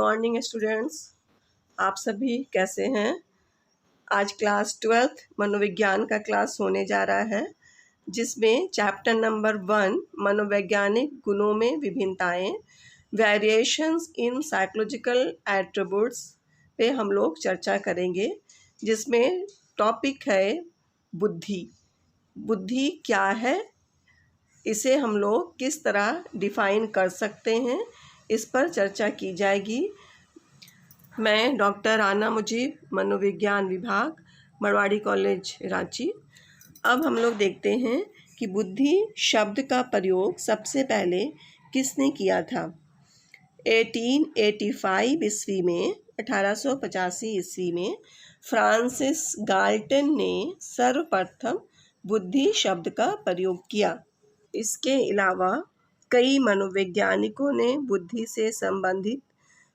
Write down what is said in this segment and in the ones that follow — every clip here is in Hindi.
मॉर्निंग स्टूडेंट्स, आप सभी कैसे हैं। आज क्लास 12th मनोविज्ञान का क्लास होने जा रहा है, जिसमें चैप्टर नंबर 1 मनोवैज्ञानिक गुणों में विभिन्नताएं, वेरिएशंस इन साइकोलॉजिकल एट्रीब्यूट्स पे हम लोग चर्चा करेंगे, जिसमें टॉपिक है बुद्धि। बुद्धि क्या है, इसे हम लोग किस तरह डिफ़ाइन कर सकते हैं, इस पर चर्चा की जाएगी। मैं डॉक्टर आना मुजीब, मनोविज्ञान विभाग, मरवाड़ी कॉलेज रांची। अब हम लोग देखते हैं कि बुद्धि शब्द का प्रयोग सबसे पहले किसने किया था। 1885 ईस्वी में 1885 ईस्वी में फ्रांसिस गाल्टन ने सर्वप्रथम बुद्धि शब्द का प्रयोग किया। इसके अलावा कई मनोवैज्ञानिकों ने बुद्धि से संबंधित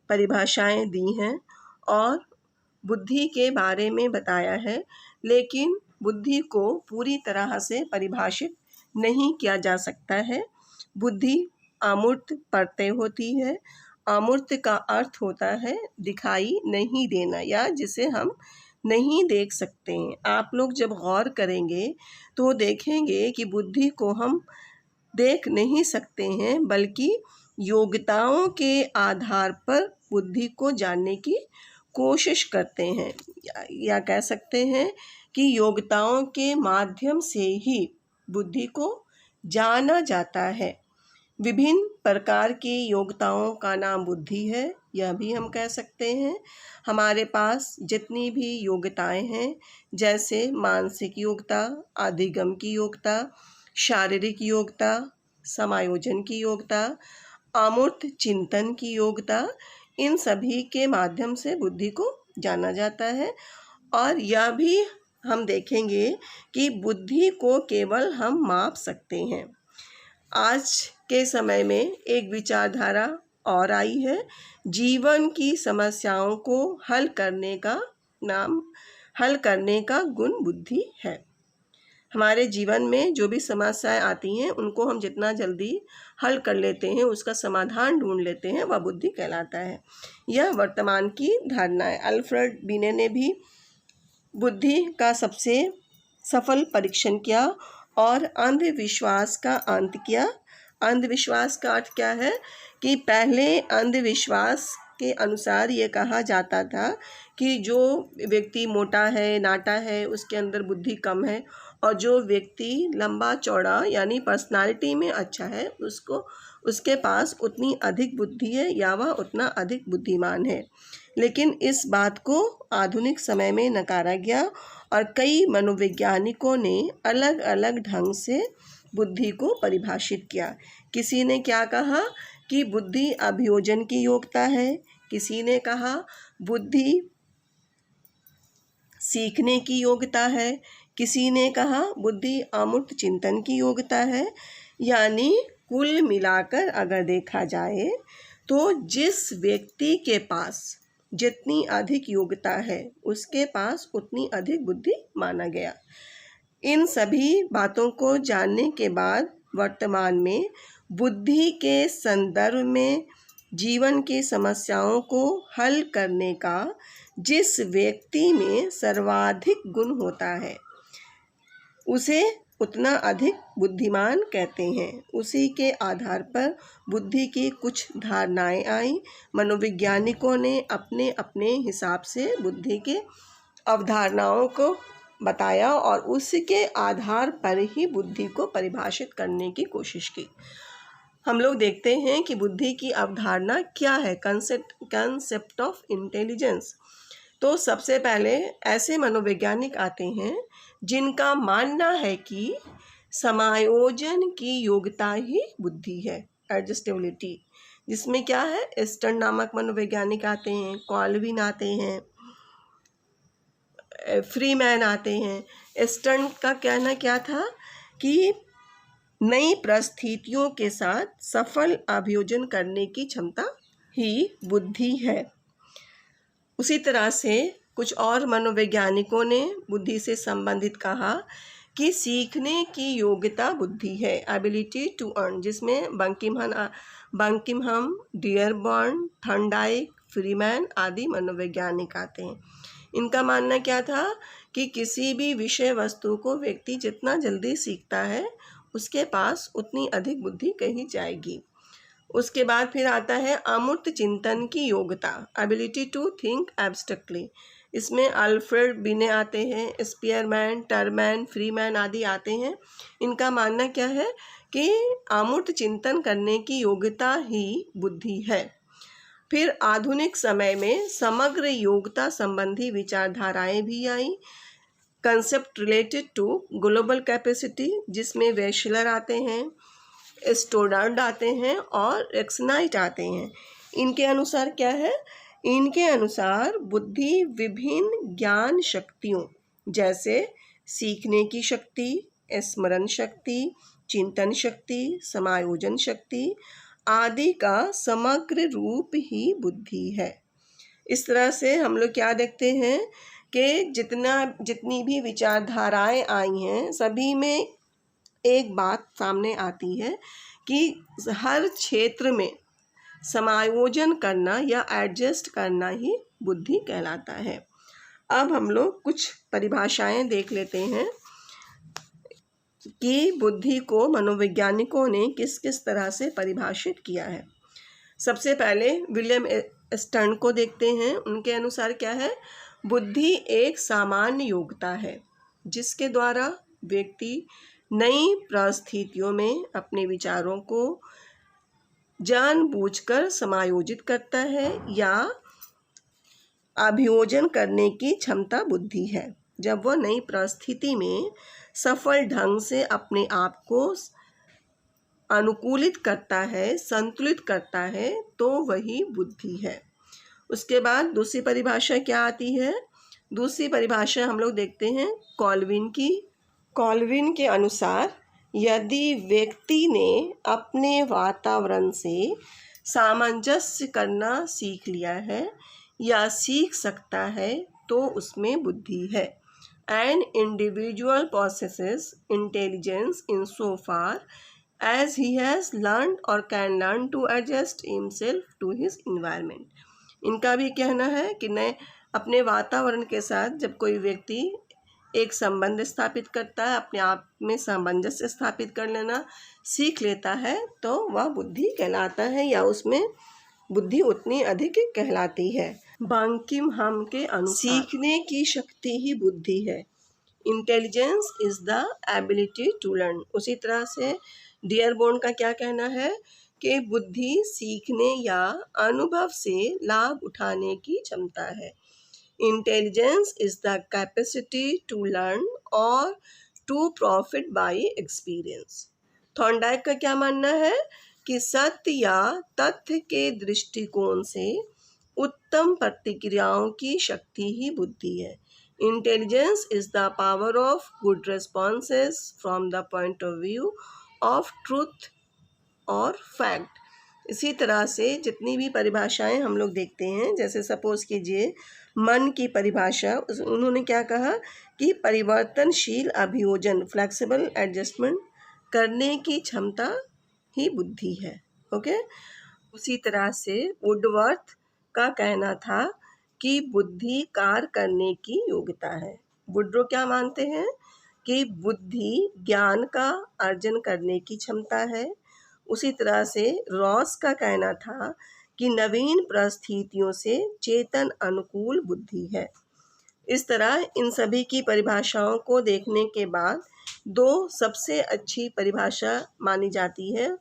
परिभाषाएं दी हैं और बुद्धि के बारे में बताया है, लेकिन बुद्धि को पूरी तरह से परिभाषित नहीं किया जा सकता है। बुद्धि अमूर्त प्रत्यय होती है। अमूर्त का अर्थ होता है दिखाई नहीं देना, या जिसे हम नहीं देख सकते हैं। आप लोग जब गौर करेंगे तो देखेंगे कि बुद्धि को हम देख नहीं सकते हैं, बल्कि योग्यताओं के आधार पर बुद्धि को जानने की कोशिश करते हैं, या कह सकते हैं कि योग्यताओं के माध्यम से ही बुद्धि को जाना जाता है। विभिन्न प्रकार की योग्यताओं का नाम बुद्धि है, यह भी हम कह सकते हैं। हमारे पास जितनी भी योग्यताएं हैं, जैसे मानसिक योग्यता, अधिगम की योग्यता, शारीरिक योग्यता, समायोजन की योग्यता, अमूर्त चिंतन की योग्यता, इन सभी के माध्यम से बुद्धि को जाना जाता है। और यह भी हम देखेंगे कि बुद्धि को केवल हम माप सकते हैं। आज के समय में एक विचारधारा और आई है, जीवन की समस्याओं को हल करने का गुण बुद्धि है। हमारे जीवन में जो भी समस्याएं आती हैं, उनको हम जितना जल्दी हल कर लेते हैं, उसका समाधान ढूंढ लेते हैं, वह बुद्धि कहलाता है। यह वर्तमान की धारणा है। अल्फ्रेड बिने ने भी बुद्धि का सबसे सफल परीक्षण किया और अंधविश्वास का अंत किया। अंधविश्वास का अर्थ क्या है कि पहले अंधविश्वास के अनुसार ये कहा जाता था कि जो व्यक्ति मोटा है, नाटा है, उसके अंदर बुद्धि कम है, और जो व्यक्ति लंबा चौड़ा यानी पर्सनालिटी में अच्छा है, उसके पास उतनी अधिक बुद्धि है, या वह उतना अधिक बुद्धिमान है। लेकिन इस बात को आधुनिक समय में नकारा गया और कई मनोवैज्ञानिकों ने अलग अलग ढंग से बुद्धि को परिभाषित किया। किसी ने क्या कहा कि बुद्धि अभियोजन की योग्यता है, किसी ने कहा बुद्धि सीखने की योग्यता है, किसी ने कहा बुद्धि अमूर्त चिंतन की योग्यता है। यानी कुल मिलाकर अगर देखा जाए तो जिस व्यक्ति के पास जितनी अधिक योग्यता है, उसके पास उतनी अधिक बुद्धि माना गया। इन सभी बातों को जानने के बाद वर्तमान में बुद्धि के संदर्भ में जीवन की समस्याओं को हल करने का जिस व्यक्ति में सर्वाधिक गुण होता है, उसे उतना अधिक बुद्धिमान कहते हैं। उसी के आधार पर बुद्धि की कुछ धारणाएं आई। मनोवैज्ञानिकों ने अपने अपने हिसाब से बुद्धि के अवधारणाओं को बताया और उसके आधार पर ही बुद्धि को परिभाषित करने की कोशिश की। हम लोग देखते हैं कि बुद्धि की अवधारणा क्या है, कंसेप्ट ऑफ इंटेलिजेंस। तो सबसे पहले ऐसे मनोवैज्ञानिक आते हैं जिनका मानना है कि समायोजन की योग्यता ही बुद्धि है, एडजस्टेबिलिटी। जिसमें क्या है, स्टर्न नामक मनोवैज्ञानिक आते हैं, कॉल्विन आते हैं, फ्रीमैन आते हैं। स्टर्न का कहना क्या था कि नई परिस्थितियों के साथ सफल अभियोजन करने की क्षमता ही बुद्धि है। उसी तरह से कुछ और मनोवैज्ञानिकों ने बुद्धि से संबंधित कहा कि सीखने की योग्यता बुद्धि है, एबिलिटी टू अर्न, जिसमें बंकिमहम, डियरबर्न, थॉर्नडाइक, फ्रीमैन आदि मनोवैज्ञानिक आते हैं। इनका मानना क्या था कि किसी भी विषय वस्तु को व्यक्ति जितना जल्दी सीखता है उसके पास उतनी अधिक बुद्धि कही जाएगी। उसके बाद फिर आता है अमूर्त चिंतन की योग्यता, एबिलिटी टू थिंक एब्स्ट्रैक्टली। इसमें अल्फ्रेड बिने आते हैं, स्पीयरमैन, टरमैन, फ्रीमैन आदि आते हैं। इनका मानना क्या है कि अमूर्त चिंतन करने की योग्यता ही बुद्धि है। फिर आधुनिक समय में समग्र योग्यता संबंधी विचारधाराएं भी आई। Concept related to global capacity, जिसमें वेशलर आते हैं, स्टोडार्ड आते हैं और एक्सनाइट आते हैं। इनके अनुसार क्या है? इनके अनुसार बुद्धि विभिन्न ज्ञान शक्तियों जैसे सीखने की शक्ति, स्मरण शक्ति, चिंतन शक्ति, समायोजन शक्ति आदि का समग्र रूप ही बुद्धि है। इस तरह से हम लोग क्या देखते हैं कि जितनी भी विचारधाराएं आई हैं सभी में एक बात सामने आती है कि हर क्षेत्र में समायोजन करना या एडजस्ट करना ही बुद्धि कहलाता है। अब हम लोग कुछ परिभाषाएं देख लेते हैं कि बुद्धि को मनोवैज्ञानिकों ने किस किस तरह से परिभाषित किया है। सबसे पहले विलियम स्टर्न को देखते हैं। उनके अनुसार क्या है? बुद्धि एक सामान्य योग्यता है जिसके द्वारा व्यक्ति नई परिस्थितियों में अपने विचारों को जानबूझकर समायोजित करता है या अभियोजन करने की क्षमता बुद्धि है। जब वह नई परिस्थिति में सफल ढंग से अपने आप को अनुकूलित करता है, संतुलित करता है, तो वही बुद्धि है। उसके बाद दूसरी परिभाषा क्या आती है? दूसरी परिभाषा हम लोग देखते हैं कॉल्विन की। कॉल्विन के अनुसार यदि व्यक्ति ने अपने वातावरण से सामंजस्य करना सीख लिया है या सीख सकता है तो उसमें बुद्धि है। An individual possesses intelligence insofar as he has learned or can learn to adjust himself to his environment. इनका भी कहना है कि न अपने वातावरण के साथ जब कोई व्यक्ति एक संबंध स्थापित करता है, अपने आप में सामंजस्य स्थापित कर लेना सीख लेता है तो वह बुद्धि कहलाता है या उसमें बुद्धि उतनी अधिक कहलाती है। बांकिम हम के अनुसार सीखने की शक्ति ही बुद्धि है। Intelligence is the ability to learn. उसी तरह से डियरबोर्न का क्या कहना है कि बुद्धि सीखने या अनुभव से लाभ उठाने की क्षमता है। Intelligence is the capacity to learn और to profit by experience. Thorndike का क्या मानना है कि सत्य या तथ्य के दृष्टिकोण से उत्तम प्रतिक्रियाओं की शक्ति ही बुद्धि है। Intelligence is the power of good responses from the point of view of truth और फैक्ट। इसी तरह से जितनी भी परिभाषाएं हम लोग देखते हैं, जैसे सपोज कीजिए मन की परिभाषा, उन्होंने क्या कहा कि परिवर्तनशील अभियोजन, फ्लेक्सिबल एडजस्टमेंट करने की क्षमता ही बुद्धि है। ओके। उसी तरह से वुडवर्थ का कहना था कि बुद्धि कार्य करने की योग्यता है। वुड्रो क्या मानते हैं कि बुद्धि ज्ञान का अर्जन करने की क्षमता है। उसी तरह से रॉस का कहना था कि नवीन परिस्थितियों से चेतन अनुकूल बुद्धि है। इस तरह इन सभी की परिभाषाओं को देखने के बाद दो सबसे अच्छी परिभाषा मानी जाती है।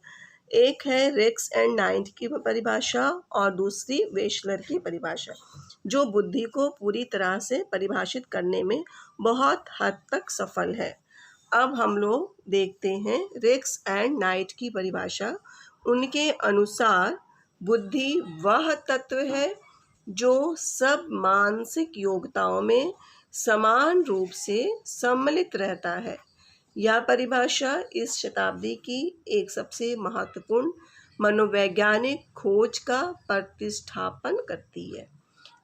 एक है रेक्स एंड नाइट की परिभाषा और दूसरी वेशलर की परिभाषा, जो बुद्धि को पूरी तरह से परिभाषित करने में बहुत हद तक सफल है। अब हम लोग देखते हैं रेक्स एंड नाइट की परिभाषा। उनके अनुसार बुद्धि वह तत्व है जो सब मानसिक योग्यताओं में समान रूप से सम्मिलित रहता है। यह परिभाषा इस शताब्दी की एक सबसे महत्वपूर्ण मनोवैज्ञानिक खोज का प्रतिष्ठापन करती है।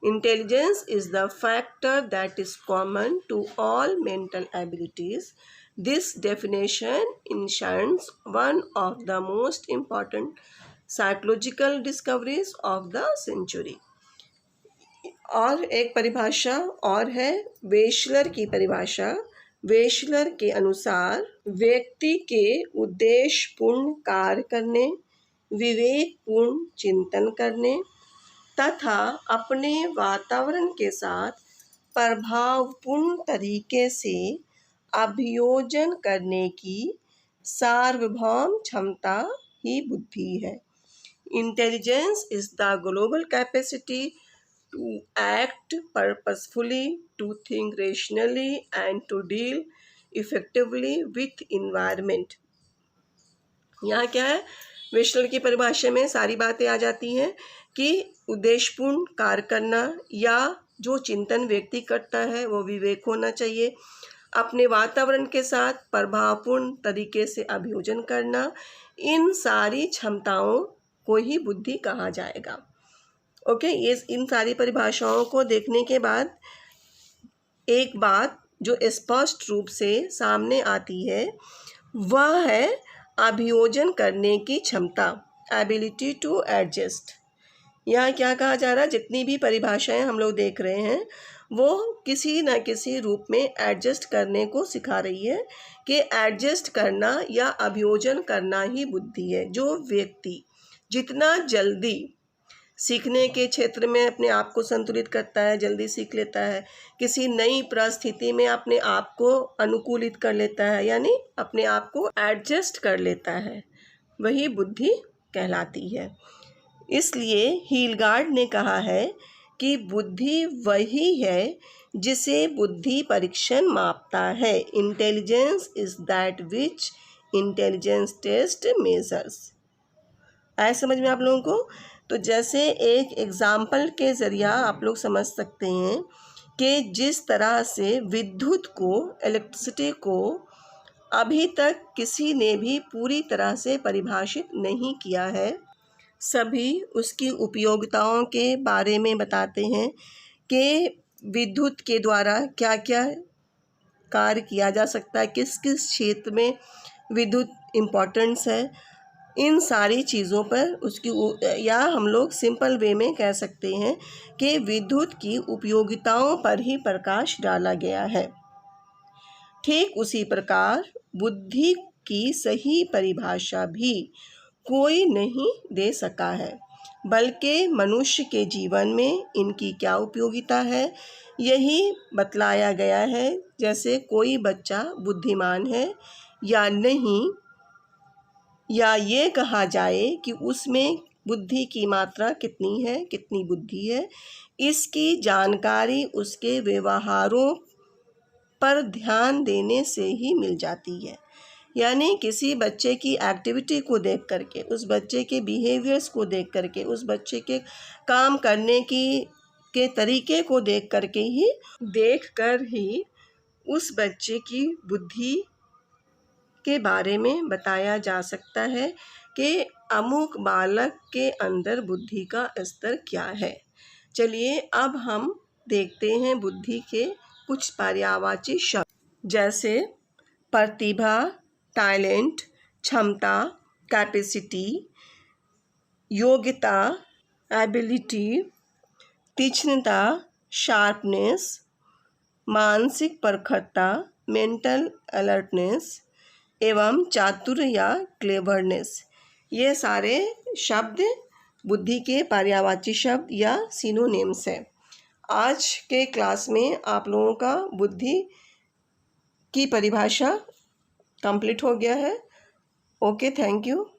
Intelligence is the factor that is common to all mental abilities. This definition enshrines one of the most important psychological discoveries of the century. और एक परिभाषा और है वेशलर की परिभाषा। वेशलर के अनुसार व्यक्ति के उद्देश्यपूर्ण कार्य करने, विवेकपूर्ण चिंतन करने तथा अपने वातावरण के साथ प्रभावपूर्ण तरीके से अभियोजन करने की सार्वभौम क्षमता ही बुद्धि है। Intelligence is the global capacity to act purposefully, to think rationally and to deal effectively with environment। यहाँ क्या है, वेशलर की परिभाषा में सारी बातें आ जाती हैं कि उद्देश्यपूर्ण कार्य करना या जो चिंतन व्यक्ति करता है वो विवेक होना चाहिए, अपने वातावरण के साथ प्रभावपूर्ण तरीके से अभियोजन करना, इन सारी क्षमताओं को ही बुद्धि कहा जाएगा। ओके, ये इन सारी परिभाषाओं को देखने के बाद एक बात जो स्पष्ट रूप से सामने आती है वह है अभियोजन करने की क्षमता, एबिलिटी टू एडजस्ट। यहाँ क्या कहा जा रहा है, जितनी भी परिभाषाएं हम लोग देख रहे हैं वो किसी न किसी रूप में एडजस्ट करने को सिखा रही है कि एडजस्ट करना या अभियोजन करना ही बुद्धि है। जो व्यक्ति जितना जल्दी सीखने के क्षेत्र में अपने आप को संतुलित करता है, जल्दी सीख लेता है, किसी नई परिस्थिति में अपने आप को अनुकूलित कर लेता है, यानी अपने आप को एडजस्ट कर लेता है, वही बुद्धि कहलाती है। इसलिए हीलगार्ड ने कहा है कि बुद्धि वही है जिसे बुद्धि परीक्षण मापता है। Intelligence is that which intelligence test measures. आए समझ में आप लोगों को? तो जैसे एक एग्जाम्पल के ज़रिया आप लोग समझ सकते हैं कि जिस तरह से विद्युत को, इलेक्ट्रिसिटी को अभी तक किसी ने भी पूरी तरह से परिभाषित नहीं किया है, सभी उसकी उपयोगिताओं के बारे में बताते हैं कि विद्युत के द्वारा क्या क्या कार्य किया जा सकता है, किस किस क्षेत्र में विद्युत इम्पोर्टेंस है, इन सारी चीज़ों पर उसकी, या हम लोग सिंपल वे में कह सकते हैं कि विद्युत की उपयोगिताओं पर ही प्रकाश डाला गया है। ठीक उसी प्रकार बुद्धि की सही परिभाषा भी कोई नहीं दे सका है, बल्कि मनुष्य के जीवन में इनकी क्या उपयोगिता है यही बतलाया गया है। जैसे कोई बच्चा बुद्धिमान है या नहीं, या ये कहा जाए कि उसमें बुद्धि की मात्रा कितनी है, कितनी बुद्धि है, इसकी जानकारी उसके व्यवहारों पर ध्यान देने से ही मिल जाती है। यानी किसी बच्चे की एक्टिविटी को देख करके, उस बच्चे के बिहेवियर्स को देख करके, उस बच्चे के काम करने के तरीके को देख कर ही उस बच्चे की बुद्धि के बारे में बताया जा सकता है कि अमुक बालक के अंदर बुद्धि का स्तर क्या है। चलिए अब हम देखते हैं बुद्धि के कुछ पर्यायवाची शब्द, जैसे प्रतिभा, टैलेंट, क्षमता, कैपेसिटी, योग्यता, एबिलिटी, तीक्ष्णता, शार्पनेस, मानसिक प्रखरता, मेंटल अलर्टनेस एवं चातुर्य या क्लेवरनेस। ये सारे शब्द बुद्धि के पर्यायवाची शब्द या सिनोनिम्स हैं। आज के क्लास में आप लोगों का बुद्धि की परिभाषा कंप्लीट हो गया है। Okay, thank you.